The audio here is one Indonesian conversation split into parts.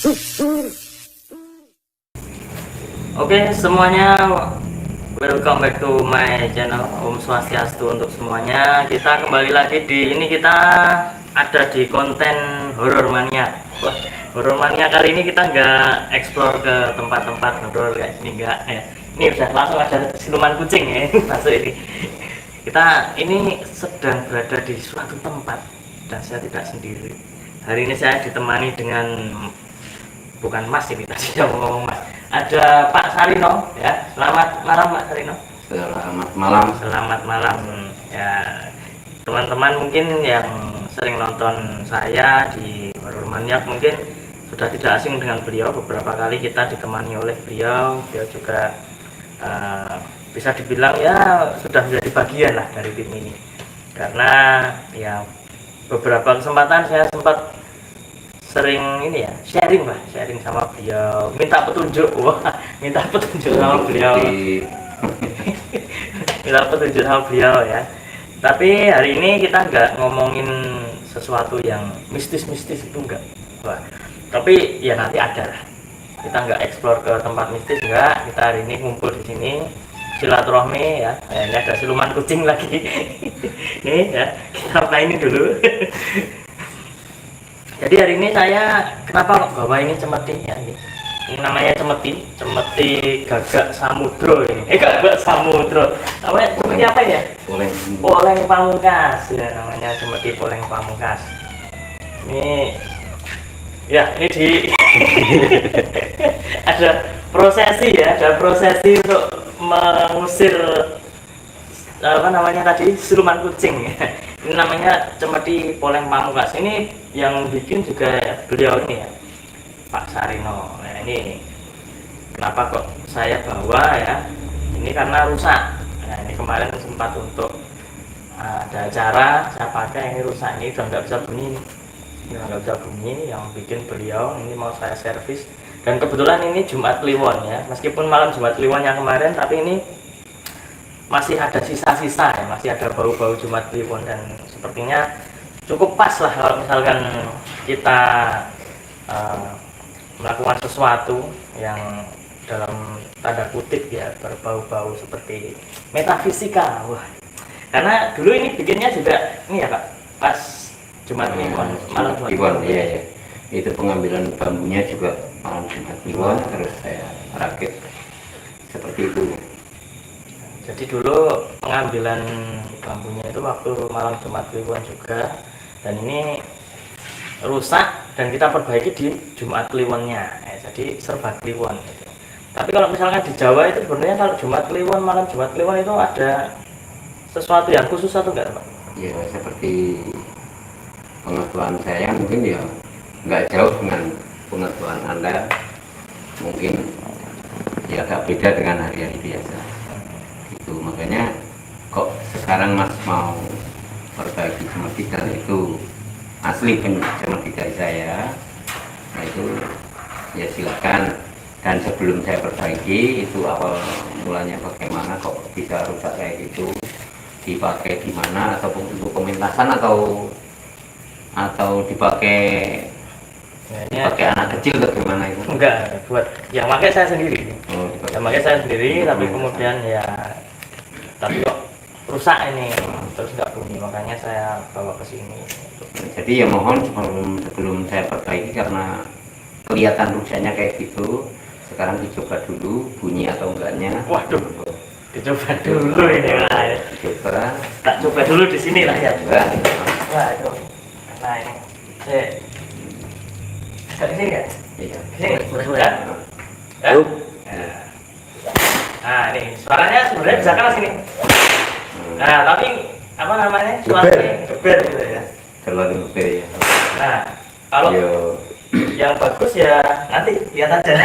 Oke semuanya, welcome back to my channel. Om Swastiastu untuk semuanya. Kita kembali lagi kita ada di konten horror mania. Horror mania kali ini kita nggak explore ke tempat-tempat horror kayak sini, enggak ya. Ini udah langsung ada siluman kucing ya masuk ini. Kita ini sedang berada di suatu tempat dan saya tidak sendiri. Hari ini saya ditemani dengan, bukan Mas ini tadi yang ngomong Mas, ada Pak Sarino ya. Selamat malam Pak Sarino. Selamat malam. Selamat malam ya. Teman-teman mungkin yang sering nonton saya di Horror Maniak mungkin sudah tidak asing dengan beliau. Beberapa kali kita ditemani oleh beliau juga bisa dibilang ya sudah menjadi bagian lah dari tim ini, karena ya beberapa kesempatan saya sempat sering ini ya sharing sama beliau, minta petunjuk sama beliau minta petunjuk sama beliau ya. Tapi hari ini kita nggak ngomongin sesuatu yang mistis-mistis, itu enggak. Tapi ya nanti ada lah, kita nggak explore ke tempat mistis enggak. Kita hari ini ngumpul di sini silaturahmi ya. Ini ada siluman kucing lagi nih ya, kita mainin dulu. Jadi hari ini saya kenapa kok bawa ini cemeti ya, ini namanya cemeti gagak samudro ini. Gagak samudro namanya cemeti apa ya? Poleng pamungkas ya, namanya cemeti poleng pamungkas. Ini ya, ini di ada prosesi untuk mengusir apa namanya tadi, siluman kucing. Ini namanya cemeti poleng pamungkas. Ini yang bikin juga beliau ini ya, Pak Sarino. Nah ini kenapa kok saya bawa ya, ini karena rusak. Nah ini kemarin sempat untuk ada acara saya pakai, ini rusak, ini udah nggak bisa bunyi, yang bikin beliau. Ini mau saya servis, dan kebetulan ini Jumat Kliwon ya, meskipun malam Jumat Kliwon yang kemarin, tapi ini masih ada sisa-sisa ya, masih ada bau-bau Jumat Kliwon, dan sepertinya cukup pas lah kalau misalkan kita melakukan sesuatu yang dalam tanda kutip ya berbau-bau seperti metafisika. Wah, karena dulu ini bikinnya juga ini ya Pak, pas Jumat Kliwon, malam Jumat Kliwon ya. Itu pengambilan bambunya juga malam Jumat Kliwon, terus saya rakit seperti itu. Jadi dulu pengambilan bambunya itu waktu malam Jumat Kliwon juga, dan ini rusak dan kita perbaiki di Jumat Kliwonnya ya, jadi serba Kliwon gitu. Tapi kalau misalkan di Jawa itu sebenarnya kalau Jumat Kliwon, malam Jumat Kliwon itu ada sesuatu yang khusus atau enggak Pak? Ya seperti pengetahuan saya mungkin ya nggak jauh dengan pengetahuan Anda, mungkin ya agak beda dengan hari-hari biasa. Itu makanya kok sekarang Mas mau perbaiki cemeti, dan itu asli cemeti dari saya. Nah itu ya silakan. Dan sebelum saya perbaiki, itu awal mulanya bagaimana kok bisa rusak kayak gitu, dipakai di mana, ataupun untuk pementasan atau dipakai anak kecil atau gimana itu? Enggak, buat yang pakai saya sendiri. Tapi kemudian ya, tapi kok rusak ini, terus nggak bunyi, makanya saya bawa ke sini. Jadi ya mohon sebelum saya perbaiki, karena kelihatan rusaknya kayak gitu, sekarang dicoba dulu bunyi atau enggaknya. Waduh, dicoba dulu ini lah. Coba. Tak coba dulu di sini lah ya. Waduh, nah ini. Ke sini ya? Iya. Sini, ya? Nah ini suaranya sebenarnya bisa kan sini. Nah tapi apa namanya, suaranya geber gitu ya. Terlalu geber ya. Nah kalau yang bagus ya nanti lihat aja.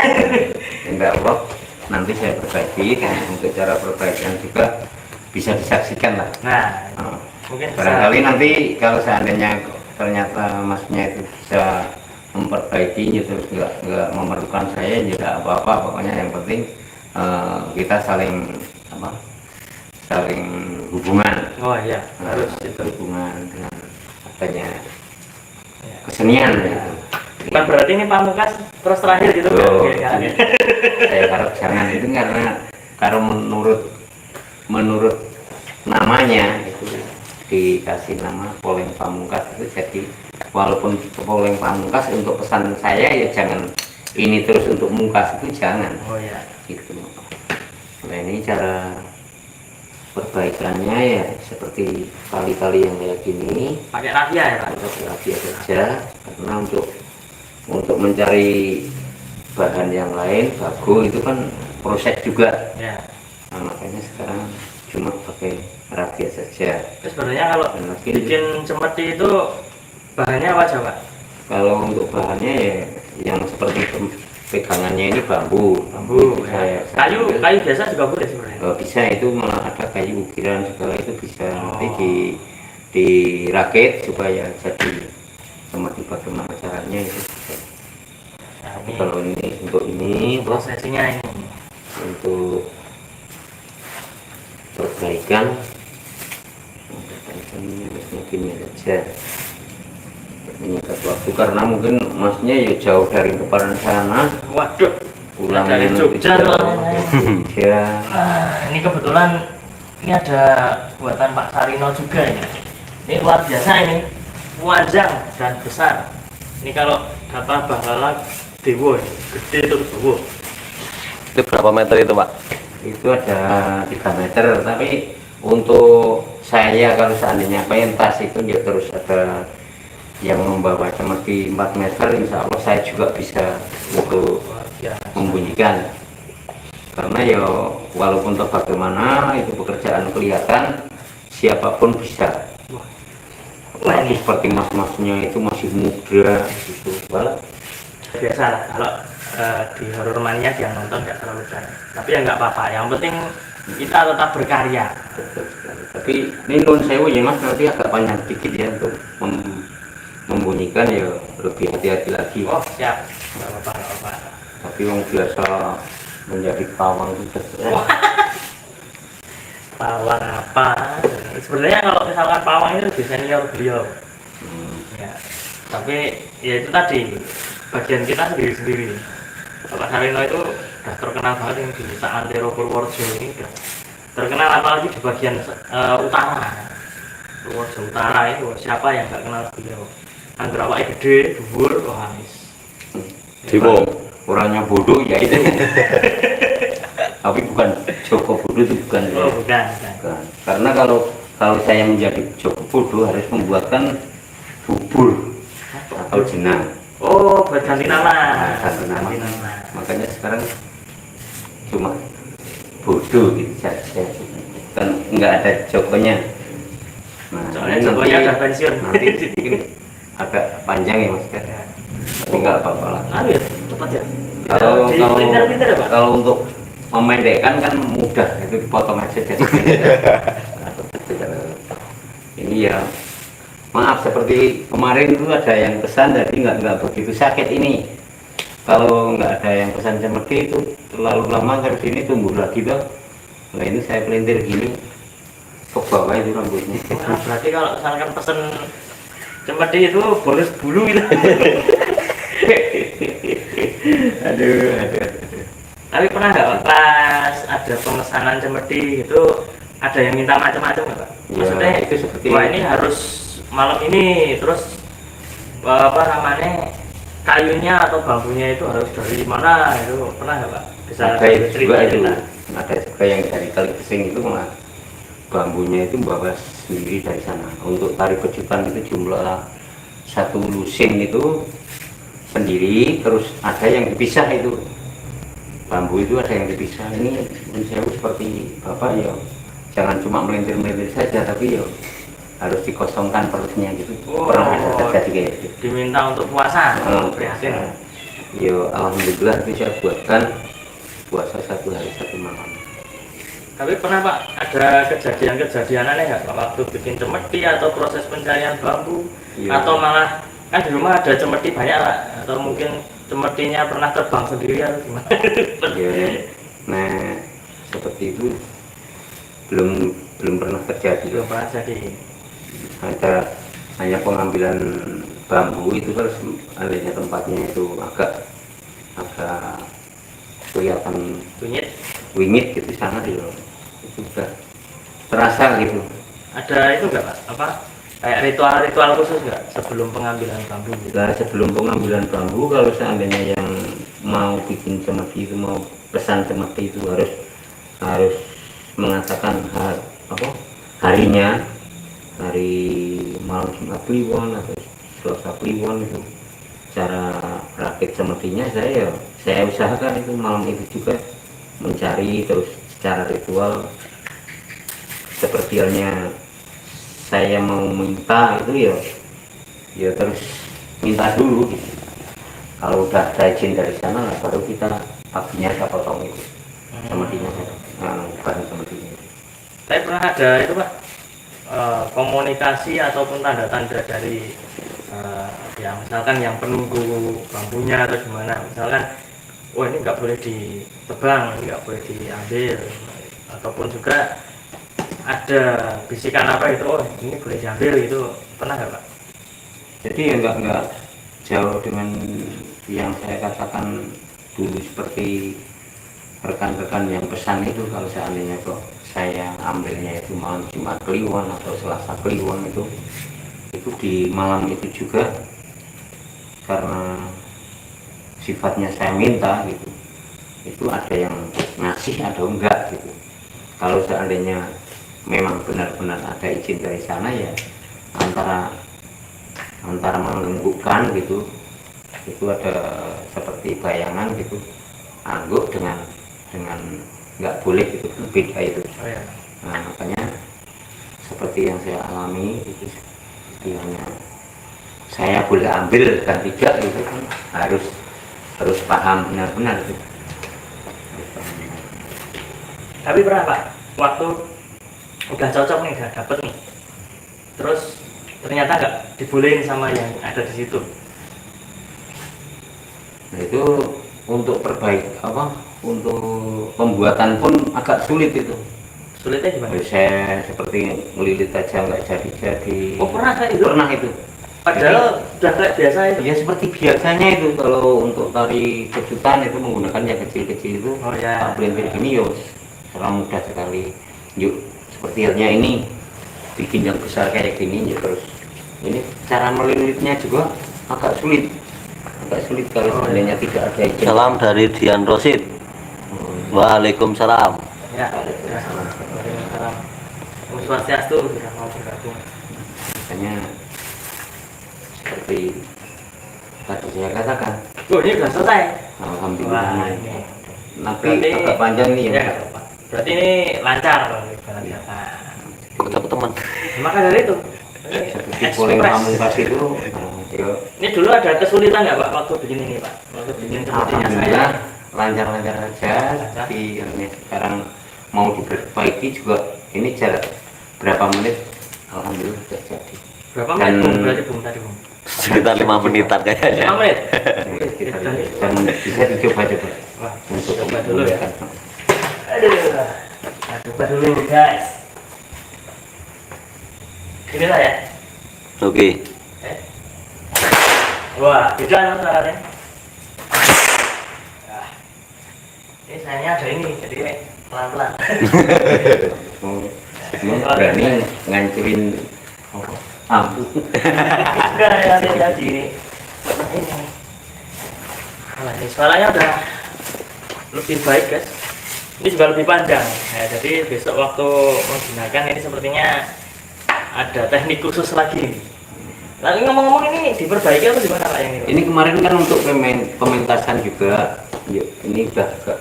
Enggak apa, nanti saya perbaiki, dan untuk cara perbaikan juga bisa disaksikan lah. Nah mungkin barangkali nanti kalau seandainya ternyata Masnya itu bisa memperbaiki itu, nggak memerlukan saya juga apa-apa, pokoknya yang penting kita saling hubungan. Oh iya, harus itu hubungan dengan adanya kesenian gitu. Bukan berarti ini pamungkas terus terakhir gitu kan? Oh, Oke, kan? saya harap jangan itu karena menurut namanya itu dikasih nama Poleng Pamungkas itu, jadi walaupun Poleng Pamungkas untuk pesan saya ya jangan ini terus untuk mungkas, itu jangan. Oh ya. Gitu. Nah ini cara perbaikannya ya seperti kali-kali yang kayak gini, Pakai rafia ya Pak? pakai rafia saja, karena untuk mencari bahan yang lain bago itu kan proses juga. Ya. Nah, makanya sekarang cuma pakai rafia saja. Terus sebenarnya kalau Dan mungkin bikin cemeti itu bahannya apa aja Pak? kalau untuk bahannya ya yang seperti pegangannya ini bambu. Bambu. Itu Ya. saya Kayu biasa juga boleh sebenarnya. bisa, itu malah ada kayu ukiran segala itu bisa nanti Oh. dirakit supaya jadi seperti bagaimana caranya itu bisa. Nah, Tapi ini kalau ini untuk ini prosesinya ini. untuk perbaikan mungkin ini saja menyikat waktu, karena mungkin masnya ya jauh dari depan sana, Waduh. pulangnya Dari nanti Jogja jauh soalnya. dari Jogja. Nah, ini kebetulan ini ada buatan Pak Sarino juga ini. Ini luar biasa ini, panjang dan besar. Ini kalau kata Bahlala Dewo, gede terus Dewo. Itu berapa meter itu Pak? Itu ada 3 meter, tapi untuk saya kalau seandainya pentas itu ya terus ada yang membawa cemeti 4 meter, insya Allah saya juga bisa untuk Luar biasa. membunyikan, karena ya walaupun toh bagaimana itu pekerjaan kelihatan siapapun bisa. Wah, Tapi ini seperti mas-masnya itu masih muda gitu, malah biasa lah kalau di horor mania yang nonton nggak terlalu banyak. Tapi ya nggak apa-apa. Yang penting kita tetap berkarya. betul sekali. Tapi ini nun sewu ya mas, nanti agak panjang sedikit ya untuk membunyikan, ya lebih hati-hati lagi. Oh siap, nggak apa-apa, nggak apa-apa. Tapi yang biasa menjadi pawang itu Pawang apa? Sebenarnya kalau misalkan pawang itu lebih senior beliau. Ya. Tapi ya itu tadi bagian kita sendiri-sendiri. Bapak Sarino itu udah terkenal banget yang di desa Antero Purworejo ini udah terkenal, apalagi di bagian utara. Purworejo Utara itu siapa yang nggak kenal beliau? Angger awake gede, dhuwur, wah wis. Diwo. orangnya bodoh ya itu. Tapi bukan Joko bodoh itu bukan. Oh bukan. Bukan. Karena kalau saya menjadi Joko bodoh harus membuatkan bubur atau jenang. Oh buat ganti nama. Ganti nama. Ganti nama. Makanya sekarang cuma bodoh gitu saja, kan nggak ada Jokonya. Nah, Soalnya ini Jokonya udah pensiun. nanti mungkin agak panjang ya mas kan, tapi nggak apa-apa lah. Anu ya, cepat ya. Kalau Pinter-pinter ya Pak. kalau untuk memendekkan kan mudah, itu dipotong aja jadi ini ya maaf, seperti kemarin itu ada yang pesan jadi nggak begitu sakit ini. Kalau nggak ada yang pesan cemeti itu terlalu lama terus ini tumbuh lagi tuh. Nah ini saya pelintir gini ke bawah itu rambutnya. Nah, berarti kalau misalkan pesen cemeti itu bonus bulu gitu. aduh. Tapi pernah nggak Pak, pas ada pemesanan cemeti itu ada yang minta macam-macam nggak Pak? Ya, Maksudnya itu seperti wah ini harus malam ini, terus apa namanya kayunya atau bambunya itu harus dari mana, itu pernah nggak Pak? Bisa ada itu juga itu, cerita? ada juga yang dari Kali Kesing itu malah bambunya itu bawa sendiri dari sana. Untuk tari pejutan itu jumlah 1 lusin itu sendiri, terus ada yang dipisah itu bambu itu, ada yang dipisah. Ini saya seperti bapak ya, jangan cuma melintir-melintir saja, tapi ya harus dikosongkan perutnya gitu. Pernah ada terjadi kayak gitu. Diminta untuk puasa, prihatin. Yo alhamdulillah itu saya buatkan puasa 1 hari 1 malam. Tapi pernah Pak ada kejadian-kejadian aneh nggak Pak waktu bikin cemeti atau proses pencarian bambu? Iya. Atau malah kan di rumah ada cemeti banyak Pak, atau mungkin cemetinya pernah terbang sendiri atau gimana? Ya, nah seperti itu belum pernah terjadi. Belum pernah jadi. Ada hanya pengambilan bambu itu kalau seandainya tempatnya itu agak agak kelihatan Kunyit. wingit gitu sana itu juga terasa gitu. Ada itu enggak Pak? Apa? Kayak ritual-ritual khusus enggak sebelum pengambilan bambu gitu? Nah, sebelum pengambilan bambu kalau seandainya yang mau bikin cemeti itu mau pesan cemeti itu harus harus mengatakan harinya, hari malam Jumat Kliwon atau Selasa Kliwon itu cara rakit cemetinya saya usahakan itu malam itu juga mencari terus secara ritual seperti halnya saya mau minta itu ya terus minta dulu gitu. Kalau udah ada izin dari sana lah baru kita paginya saya potong itu cemetinya, bukan cemetinya. Tapi pernah ada itu Pak, komunikasi ataupun tanda-tanda dari ya misalkan yang penunggu bambunya atau gimana, misalkan oh ini nggak boleh ditebang, ini nggak boleh diambil, ataupun juga ada bisikan apa itu, oh ini boleh diambil, itu pernah nggak Pak? Jadi ya nggak jauh dengan yang saya katakan dulu seperti rekan-rekan yang pesan itu. Kalau seandainya kok saya ambilnya itu malam Jumat Kliwon atau Selasa Kliwon itu di malam itu juga karena sifatnya saya minta gitu, itu ada yang ngasih ada enggak gitu. Kalau seandainya memang benar-benar ada izin dari sana ya antara menggembukkan gitu, itu ada seperti bayangan gitu, angguk dengan nggak boleh gitu, beda itu. Oh, ya. Nah makanya seperti yang saya alami itu hanya saya boleh ambil dan tidak itu kan harus paham benar-benar gitu. Tapi pernah Pak, waktu udah cocok nih, udah dapet nih, terus ternyata nggak dibolehin sama yang ada di situ. Nah itu untuk untuk pembuatan pun agak sulit itu. Sulitnya gimana? Saya seperti ngelilit aja nggak jadi. Oh pernah kayak itu? Pernah itu. Padahal udah kayak biasa itu. Ya seperti biasanya itu kalau untuk tari kejutan itu menggunakan yang kecil-kecil itu. Oh ya. Pelintir gini yo sekarang mudah sekali. Yuk seperti halnya ini bikin yang besar kayak gini ya, terus ini cara melilitnya juga agak sulit kalau seandainya tidak ada izin. Salam dari Dian Rosid. Waalaikumsalam. Ya. Waalaikumsalam. Om Swastiastu sudah mau bergabung. Misalnya seperti tadi saya katakan. Oh ini sudah selesai. Alhamdulillah. Wah, ini. Tapi Berarti- agak panjang nih Ya, ya. berarti ini lancar loh ibaratnya Pak. Ketemu teman. Maka dari itu. Seperti poleng pamungkas itu. Yuk. Ini dulu ada kesulitan nggak Pak waktu bikin ini Pak? Waktu bikin sepertinya saya. Alhamdulillah lancar-lancar saja. Tapi ini sekarang mau diperbaiki juga. Ini jarak berapa menit? Alhamdulillah sudah jadi. Berapa menit Bung? Berarti Bung tadi Bung? Sekitar 5 menitan kayaknya. 5 menit. Dan bisa dicoba-coba. Wah, Untuk coba dulu ya. memudahkan. Aduh. Nah, coba dulu guys. Inilah ya. Oke. Wah, beda kan suaranya. Nah, ini sayangnya ada ini, jadi pelan-pelan. Emang berani ngancurin ampu. Enggak ya, jadi ini. Wah, ini suaranya udah lebih baik guys. Ini juga lebih panjang. Nah, jadi besok waktu menggunakan ini sepertinya ada teknik khusus lagi. Lalu ngomong-ngomong ini diperbaiki atau gimana Pak yang ini? Ini kemarin kan untuk pementasan juga. Yuk, ini udah agak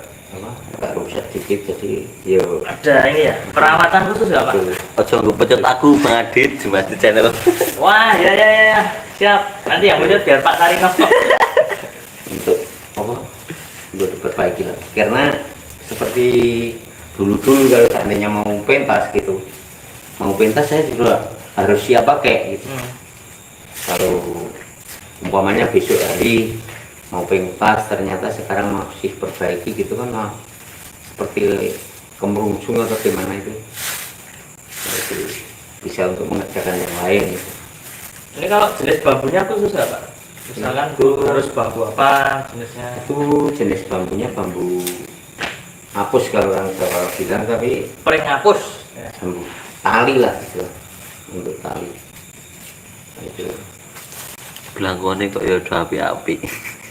rusak dikit jadi yuk. Ada ini ya, perawatan khusus nggak Pak? Ojo nggo pecut aku Bang Adit di Mas channel. Wah, ya. Siap. Nanti yang muncul biar Pak Tarino. Untuk untuk diperbaiki lah. Karena seperti dulu kalau seandainya mau pentas gitu, mau pentas saya juga harus siap pakai gitu. Kalau umpamanya besok hari mau pentas ternyata sekarang masih perbaiki gitu kan, seperti kemerungsung atau gimana itu. Nah, itu bisa untuk mengerjakan yang lain gitu. Ini kalau jenis bambunya khusus nggak Pak? Misalkan harus bambu apa jenisnya? Itu jenis bambunya bambu apus kalau orang Jawa bilang, tapi Pring apus. Ya. bambu tali lah gitu, untuk tali. Nah, itu Belangkone kok ya udah api-api.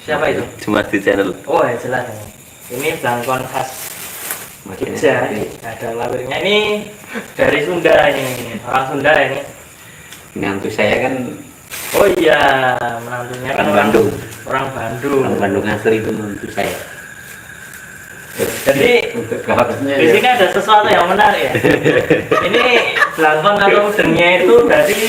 Siapa itu? Cuma di channel. Oh ya jelas ini. Ini belangkon khas maksudnya Jogja. seperti Ada labelnya ini dari Sunda ini. Orang Sunda ini. menantu saya kan Oh iya, menantunya kan orang Bandung. Orang Bandung. Orang Bandung asli itu menantu saya. Jadi Untuk kaosnya di sini ada sesuatu yang menarik ya. Ini belangkon atau udengnya itu dari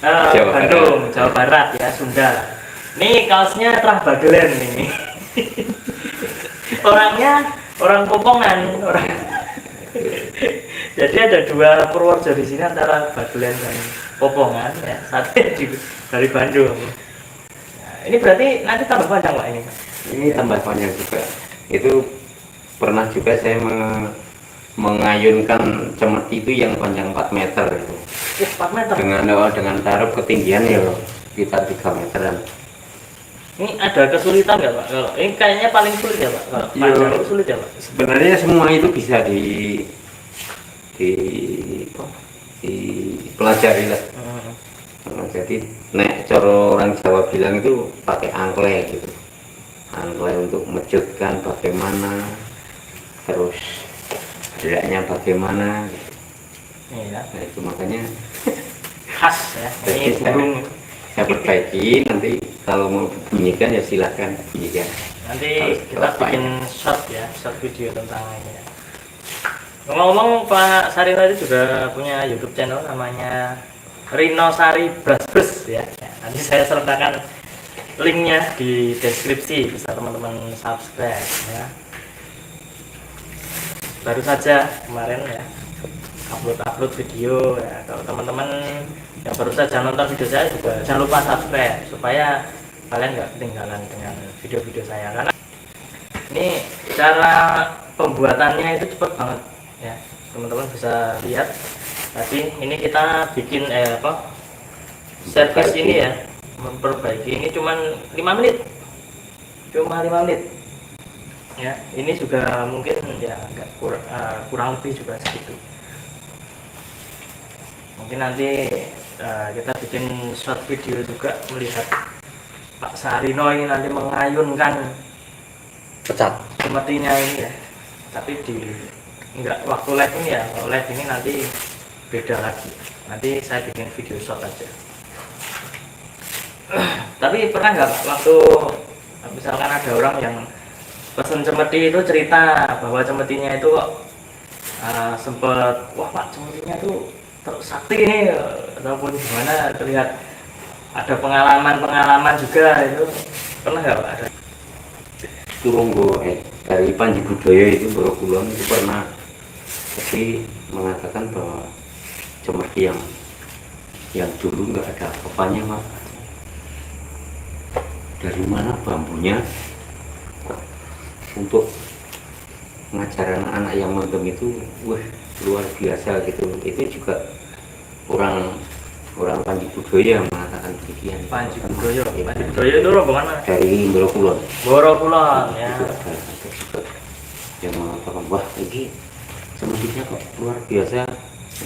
Jawa Bandung, Jawa Barat ya, Sunda. Ini kaosnya Trah Bagelen ini. Orangnya orang Popongan, orang. Jadi ada dua Purworejo di sini antara Bagelen dan Popongan ya. Satu dari Bandung. Nah, ini berarti nanti tambah panjang Pak ini. Pak? ini tambah panjang juga. Itu pernah juga saya mengayunkan cemeti itu yang panjang 4 meter itu. 4 meter. Dengan taraf ketinggian ya kita 3 meteran. Ini ada kesulitan nggak Pak? Kalau ini kayaknya paling sulit ya Pak. Kalau Iya. panjang itu sulit ya Pak. Sebenarnya semua itu bisa dipelajari lah. Nah, jadi nek coro orang Jawa bilang itu pakai angkleh gitu. Angkleh untuk mejutkan bagaimana, terus geraknya bagaimana gitu. Iya. Nah itu makanya Khas ya. Jadi Ini burung. saya perbaiki, nanti kalau mau bunyikan ya silahkan bunyikan. Nanti Harus kita selesai. bikin short ya, short video tentang ini ya. Ngomong-ngomong Pak Sarino itu juga punya YouTube channel namanya Rino Sari Brasbes ya. Nanti saya sertakan linknya di deskripsi, bisa teman-teman subscribe ya. Baru saja kemarin ya upload video ya. Kalau teman-teman yang baru saja nonton video saya juga jangan lupa subscribe supaya kalian nggak ketinggalan dengan video-video saya, karena ini cara pembuatannya itu cepet banget ya. Teman-teman bisa lihat tadi ini kita bikin servis ini ya, memperbaiki ini cuman 5 menit, cuma 5 menit ya. Ini juga mungkin ya nggak kurang lebih juga segitu. Mungkin nanti kita bikin short video juga melihat Pak Sarino ini nanti mengayunkan Pecat. cemetinya ini ya. Tapi enggak waktu live ini ya. Kalau live ini nanti beda lagi. Nanti saya bikin video short aja. Tapi pernah nggak Pak, waktu misalkan ada orang yang pesen cemeti itu cerita bahwa cemetinya itu kok sempet, wah Pak cemetinya itu sakti nih, ataupun gimana, terlihat ada pengalaman juga, itu pernah nggak Pak? Ada? Turunggo dari Panji Budaya itu Borokulon itu pernah jadi mengatakan bahwa cemeti yang dulu nggak ada apa-apanya Pak. Dari mana bambunya untuk mengajar anak-anak yang mendem itu, wah luar biasa gitu. Itu juga orang Panji Budaya yang mengatakan demikian. Panji Budaya, Ya, Panji Budaya itu rombongan mana? dari Borokulon. Borokulon ya. Itu ada juga yang mengatakan wah ini semestinya kok luar biasa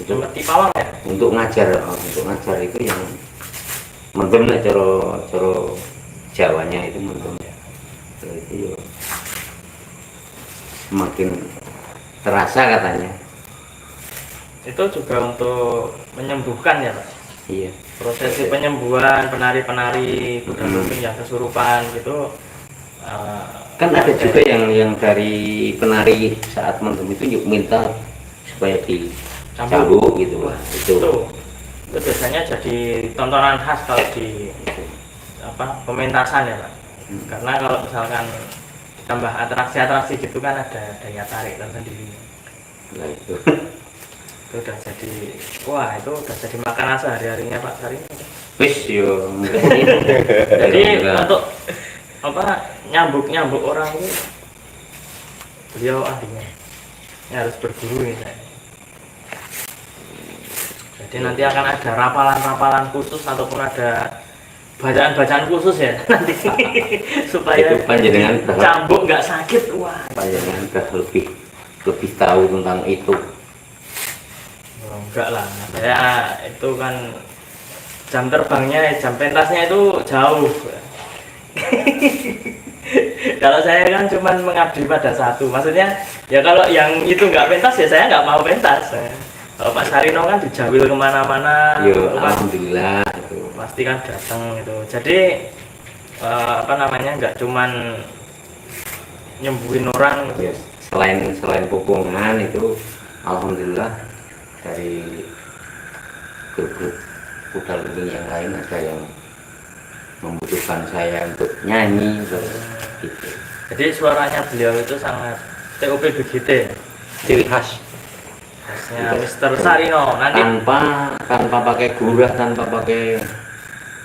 Cemeti pawang ya. untuk ngajar itu yang mendem lah coro Jawanya itu mendem ya. Itu semakin terasa katanya. Itu juga untuk menyembuhkan ya Pak. Iya. Prosesi penyembuhan penari-penari mungkin yang kesurupan gitu. Kan ada juga yang dari penari saat mendem itu yuk minta supaya dicambuk gitu. Wah, Itu itu biasanya jadi tontonan khas kalau di pementasan ya Pak. Karena kalau misalkan tambah atraksi gitu kan ada daya tarik tersendiri. nah itu. Itu udah jadi, wah itu udah jadi makanan sehari-harinya Pak Sarino. Wis yo. Jadi untuk nyambuk orang itu beliau ahlinya. Ini harus berguru ini saya. Jadi nanti akan ada rapalan-rapalan khusus ataupun ada bacaan-bacaan khusus ya nanti supaya Itu panjenengan cambuk nggak sakit. Wah, panjenengan udah lebih tahu tentang itu. oh, enggak lah, saya itu kan jam terbangnya, jam pentasnya itu jauh. Kalau saya kan cuman mengabdi pada satu, maksudnya ya kalau yang itu nggak pentas ya saya nggak mau pentas. Kalau Pak Sarino kan dijawil kemana-mana, Yo, itu kan alhamdulillah itu. pasti kan datang gitu. Jadi apa namanya, nggak cuman nyembuhin orang gitu. Ya, selain pupungan itu alhamdulillah dari grup Kuda Lumping yang lain ada yang membutuhkan saya untuk nyanyi gitu. Jadi suaranya beliau itu sangat TOP BGT, Ciri khas. khasnya Mr. Sarino. Nanti tanpa pakai gurah, tanpa pakai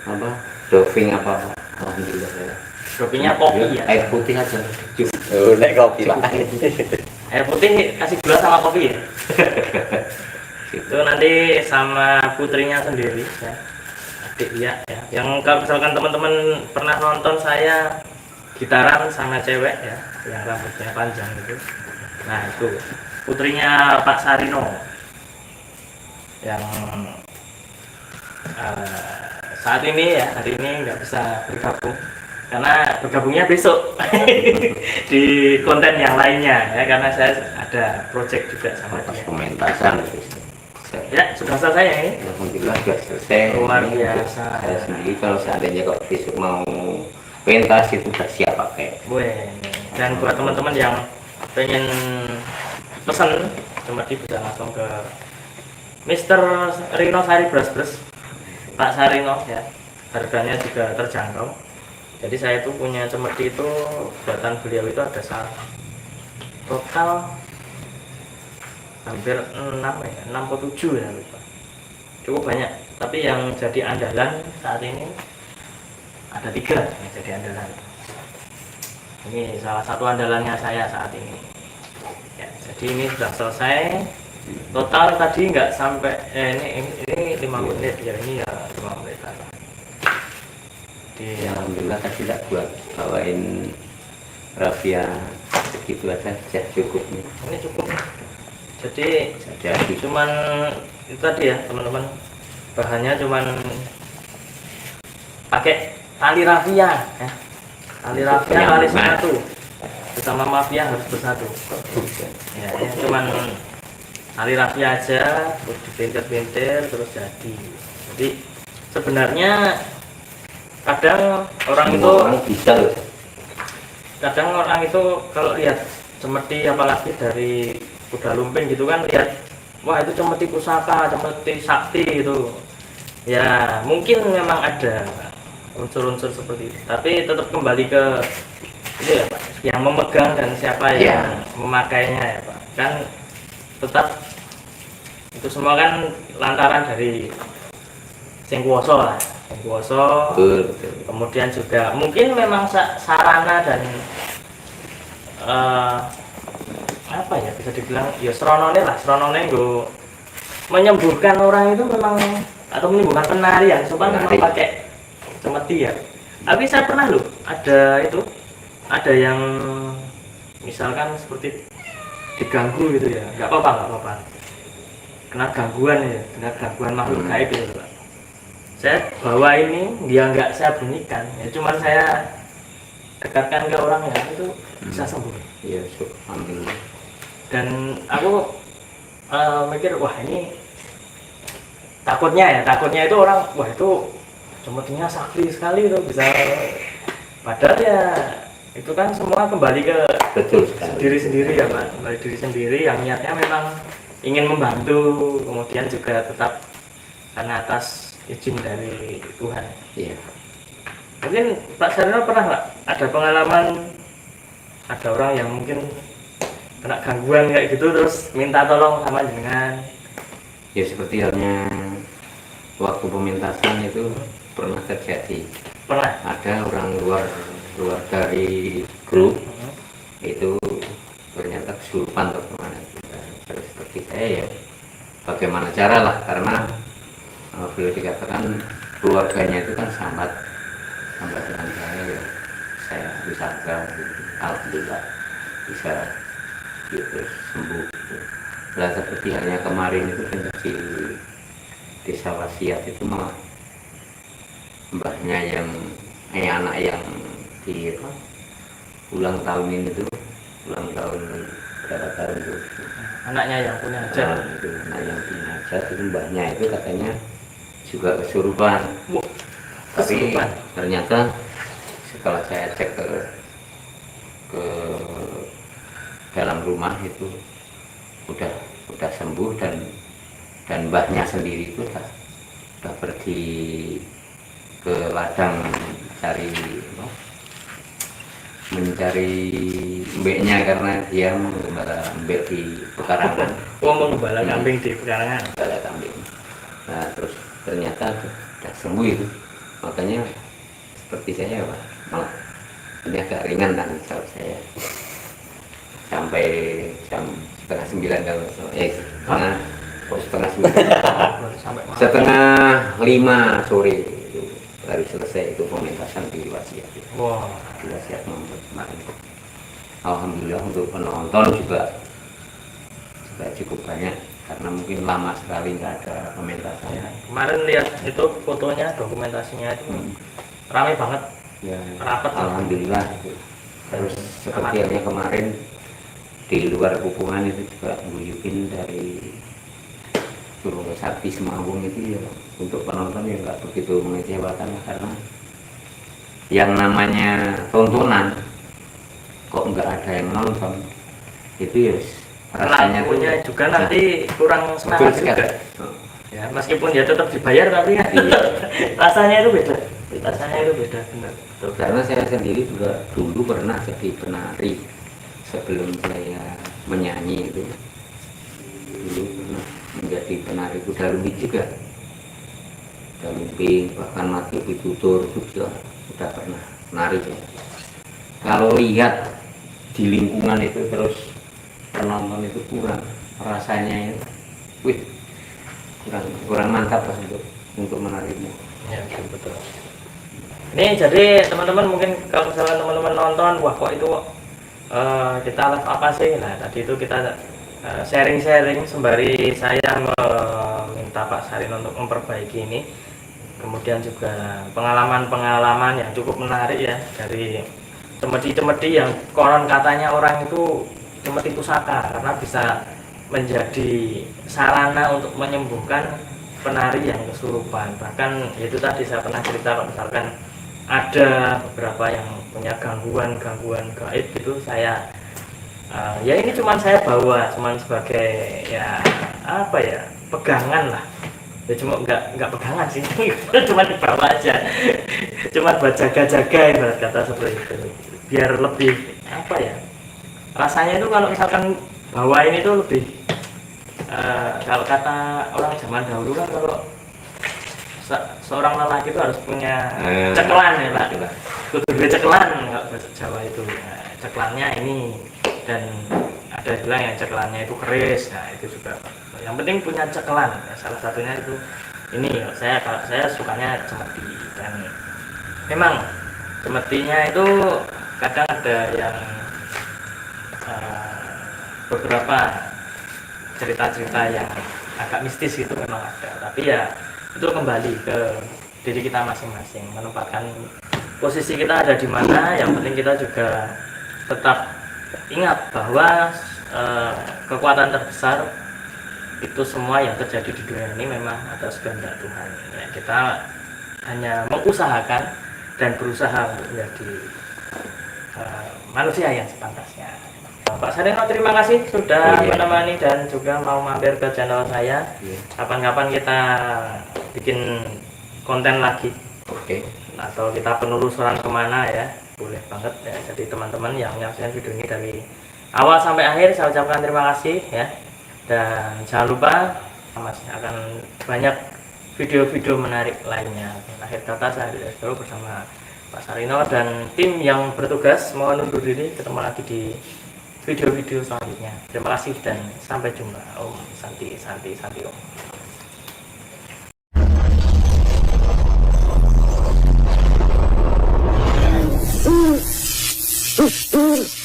apa doving apa, alhamdulillah saya. dopingnya kopi ya. Air putih aja cukup. Oh, nek kopi Pak. Air putih kasih gula sama kopi ya. Itu nanti sama putrinya sendiri ya. Adik ya. Yang kalau misalkan teman-teman pernah nonton saya gitaran sama cewek ya, yang rambutnya panjang gitu. Nah, itu putrinya Pak Sarino yang saat ini ya, hari ini nggak bisa bergabung karena bergabungnya besok di konten yang lainnya ya, karena saya ada project juga sama Pas dia. pementasan itu Ya, sudah selesai ya ini. alhamdulillah sudah selesai. Luar Ini biasa. saya sendiri kalau seandainya kok besok mau pentas itu sudah siap pakai. Boleh. Dan buat teman-teman yang pengen pesan, cuma bisa langsung ke Mr. Rino Sari Bras, Pak Sarino ya. Harganya juga terjangkau. Jadi saya tuh punya cemeti itu buatan beliau itu ada total hampir 6 ya, 6 atau 7 ya lupa. Cukup banyak. Tapi yang jadi andalan saat ini ada 3 yang jadi andalan. Ini salah satu andalannya saya saat ini. Ya, jadi ini sudah selesai. Total tadi nggak sampai ini 5 menit ya, ini ya 5 menit lah. Ya, alhamdulillah saya tidak buat bawain rafia segitu aja sudah cukup nih. Ini cukup. Jadi cuman itu tadi ya teman-teman, bahannya cuman pakai tali rafia ya. Tali rafia tali satu bersama mafia harus bersatu ya, ini cuman tali rafia aja terus dipintir-pintir terus jadi sebenarnya kadang orang itu bisa loh. Kadang orang itu kalau lihat cemeti apalagi dari Kuda Lumping gitu kan, lihat wah itu cemeti pusaka, cemeti sakti gitu ya, mungkin memang ada unsur-unsur seperti itu, tapi tetap kembali ke itu ya Pak, yang memegang dan siapa yang memakainya ya Pak, kan tetap itu semua kan lantaran dari sing kuwasa lah, sing kuwasa. Betul. Kemudian juga mungkin memang sarana dan apa ya, bisa dibilang ya sronone nggo menyembuhkan orang itu memang, atau menyembuhkan penari ya, supaya memang pakai cemeti ya. Tapi saya pernah loh ada yang misalkan seperti diganggu gitu ya, nggak apa-apa kena gangguan makhluk gaib gitu Pak. Saya bawa ini, dia nggak saya bunyikan ya, cuman saya dekatkan ke orang ya, itu bisa sembuh. Ya, alhamdulillah. Dan aku mikir wah ini takutnya itu orang wah itu cemetinya sakti sekali itu bisa, padahal ya itu kan semua kembali ke Betul sekali. diri sendiri ya Pak, kembali diri sendiri yang niatnya memang ingin membantu, kemudian juga tetap karena atas izin dari Tuhan. Iya. Mungkin Pak Sarino pernah nggak ada pengalaman ada orang yang mungkin kena gangguan kayak gitu terus minta tolong sama jenengan? Ya seperti halnya waktu pementasan itu pernah terjadi. Pernah? Ada orang luar dari grup itu ternyata kesurupan atau kemana. Terus seperti saya ya bagaimana cara lah, karena boleh dikatakan keluarganya itu kan sambat dengan saya ya, saya wisata gitu. Alhamdulillah bisa gitu, sembuh gitu. Nah seperti halnya kemarin itu kan di desa Wasiat itu malah mbahnya yang anak yang di apa, ulang tahun ini tuh, ulang tahun berapa tahun tuh, Anaknya yang punya hajat. itu anak yang punya hajat itu mbahnya itu katanya juga kesurupan. Wah, Tapi kesurupan. ternyata setelah saya cek ke dalam rumah itu udah sembuh, dan mbahnya sendiri itu udah pergi ke ladang mencari mbeknya karena dia mengembala mbek di pekarangan. Menggembala kambing di pekarangan. Mengembala kambing. Nah terus ternyata udah sembuh itu, makanya seperti saya Pak, malah ini agak ringan kan kalau saya sampai jam setengah 9 kalau setengah 9 setengah 5 sore itu baru selesai itu pementasan di Wasiat. Wah, Di Wasiat Mampet kemarin. Alhamdulillah untuk penonton juga cukup banyak karena mungkin lama sekali nggak ada pementasan. ya. Kemarin lihat itu fotonya, dokumentasinya itu ramai banget. Ya, Rapat. alhamdulillah itu. Terus seperti halnya kemarin di luar Pupungan itu juga nguyupin dari Gunung Sakti Semawung itu ya, untuk penonton ya nggak begitu mengecewakan karena yang namanya tontonan kok nggak ada yang nonton itu ya rasanya tuh Pelakunya juga nanti kurang betul semangat juga. sekali. Ya, meskipun ya tetap dibayar tapi kan Iya. rasanya itu beda. Rasanya itu beda, benar. Betul. Karena saya sendiri juga dulu pernah jadi penari sebelum saya menyanyi itu, dulu pernah menjadi penari kuda lumping juga, kuda lumping, bahkan mati pitutur juga sudah pernah menari. Kalau lihat di lingkungan itu terus penonton itu kurang rasanya itu, wih, kurang mantap lah untuk menarinya. Ya, betul. Ini jadi teman-teman mungkin kalau misalnya teman-teman nonton, wah kok itu kita live apa sih? Nah tadi itu kita sharing-sharing sembari saya meminta Pak Sarin untuk memperbaiki ini. Kemudian juga pengalaman-pengalaman yang cukup menarik ya dari cemeti-cemeti yang konon katanya orang itu cemeti pusaka karena bisa menjadi sarana untuk menyembuhkan penari yang kesurupan. Bahkan itu tadi saya pernah cerita kalau misalkan ada beberapa yang punya gangguan gaib gitu, saya ya ini cuman saya bawa cuman sebagai ya apa ya, pegangan lah ya, cuma nggak pegangan sih cuma dibawa aja, cuma buat jaga-jaga ibarat kata seperti itu, biar lebih apa ya, rasanya itu kalau misalkan bawa ini tuh lebih kalau kata orang zaman dahulu kan kalau seorang lelaki itu harus punya ceklan ya Pak, kudu duwe ceklan kalau bahasa Jawa itu. Nah, ceklannya ini, dan ada bilang yang ceklannya itu keris. Nah itu juga yang penting punya ceklan. Nah, salah satunya itu ini kalau saya sukanya cemeti, dan memang cemetinya itu kadang ada yang beberapa cerita-cerita yang agak mistis gitu memang ada, tapi ya itu kembali ke diri kita masing-masing, menempatkan posisi kita ada di mana. Yang penting kita juga tetap ingat bahwa kekuatan terbesar itu semua yang terjadi di dunia ini memang atas kehendak Tuhan. Ya, kita hanya mengusahakan dan berusaha untuk menjadi manusia yang sepantasnya. Pak Sarino, terima kasih sudah menemani dan juga mau mampir ke channel saya. Kapan-kapan kita bikin konten lagi. Oke. Atau kita penelusuran kemana ya, boleh banget ya. Jadi teman-teman yang menyaksikan video ini dari awal sampai akhir saya ucapkan terima kasih ya. Dan jangan lupa masih akan banyak video-video menarik lainnya. Akhir kata saya dulu bersama Pak Sarino dan tim yang bertugas mohon undur diri, ketemu lagi di video-video selanjutnya. Terima kasih dan sampai jumpa. Om Santi Santi Santi Om. Pak.